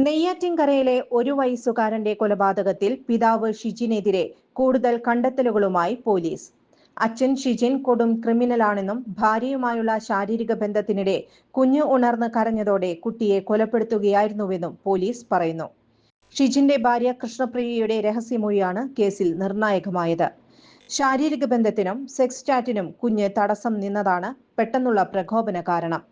നെയ്യാറ്റിൻകരയിലെ 1 വയസ്സുകാരന്റെ കൊലപാതകത്തിൽ പിതാവ് ഷിജിനെതിരെ കൂടുതൽ കണ്ടെത്തലുകളുമായി പോലീസ്. അച്ഛൻ ഷിജിൻ കൊടും ക്രിമിനലാണെന്നും ഭാര്യയുമായുള്ള ശാരീരിക ബന്ധത്തിനിടെ കുഞ്ഞ് ഉണർന്ന് കരഞ്ഞതോടെ കുട്ടിയെ കൊലപ്പെടുത്തുകയായിരുന്നുവെന്നും പോലീസ് പറയുന്നു. ഷിജിന്റെ ഭാര്യ കൃഷ്ണപ്രിയയുടെ രഹസ്യമൊഴിയാണ് കേസിൽ നിർണായകമായത്. ശാരീരിക ബന്ധത്തിനും സെക്സ് ചാറ്റിനും കുഞ്ഞ് തടസ്സം നിന്നതാണ് പെട്ടെന്നുള്ള പ്രകോപന കാരണം.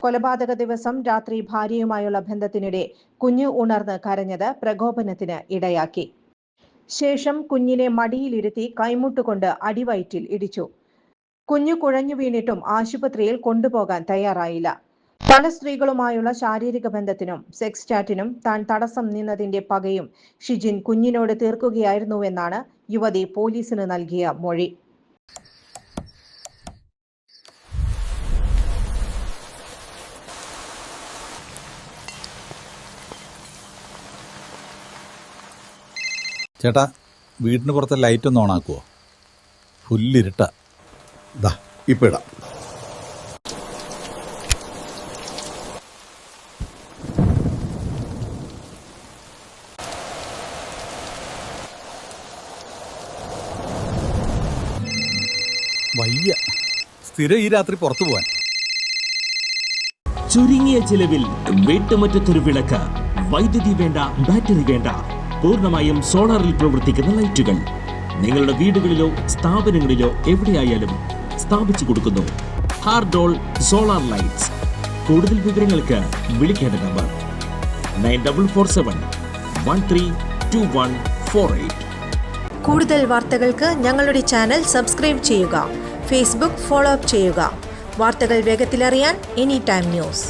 കൊലപാതക ദിവസം രാത്രി ഭാര്യയുമായുള്ള ബന്ധത്തിനിടെ കുഞ്ഞ് ഉണർന്ന് കരഞ്ഞത് പ്രകോപനത്തിന് ഇടയാക്കി. ശേഷം കുഞ്ഞിനെ മടിയിലിരുത്തി കൈമുട്ടുകൊണ്ട് അടിവയറ്റിൽ ഇടിച്ചു. കുഞ്ഞു കുഴഞ്ഞു വീണിട്ടും ആശുപത്രിയിൽ കൊണ്ടുപോകാൻ തയ്യാറായില്ല. പല സ്ത്രീകളുമായുള്ള ശാരീരിക ബന്ധത്തിനും സെക്സ് ചാറ്റിനും താൻ തടസ്സം നിന്നതിന്റെ പകയും ഷിജിൻ കുഞ്ഞിനോട് തീർക്കുകയായിരുന്നുവെന്നാണ് യുവതി പോലീസിന് നൽകിയ മൊഴി. ചേട്ടാ, വീടിന് പുറത്തെ ലൈറ്റ് ഒന്ന് ഓണാക്കുവോ? ഫുല്ലിരുട്ടാ. ദാ ഇപ്പം ഇടാം. വയ്യ, സ്ഥിരം ഈ രാത്രി പുറത്തു പോവാൻ. ചുരുങ്ങിയ ചിലവിൽ വീട്ടുമുറ്റത്തൊരു വിളക്ക്, വൈദ്യുതി വേണ്ട, ബാറ്ററി വേണ്ട, പൂർണ്ണമായും സോളാറിൽ പ്രവർത്തിക്കുന്ന ലൈറ്റുകൾ നിങ്ങളുടെ വീടുകളിലോ സ്ഥാപനങ്ങളിലോ എവിടെയായാലും സ്ഥാപിച്ചു കൊടുക്കുന്നു. ഹാർഡോൾ സോളാർ ലൈറ്റ്സ്. കൂടുതൽ വിവരങ്ങൾക്ക് വിളിക്കേണ്ട നമ്പർ 9447132148. കൂടുതൽ വാർത്തകൾക്ക് ഞങ്ങളുടെ ചാനൽ സബ്സ്ക്രൈബ് ചെയ്യുക. ഫേസ്ബുക്ക് ഫോളോ അപ്പ് ചെയ്യുക. വാർത്തകൾ വേഗത്തിലറിയാൻ എനി ടൈം ന്യൂസ്.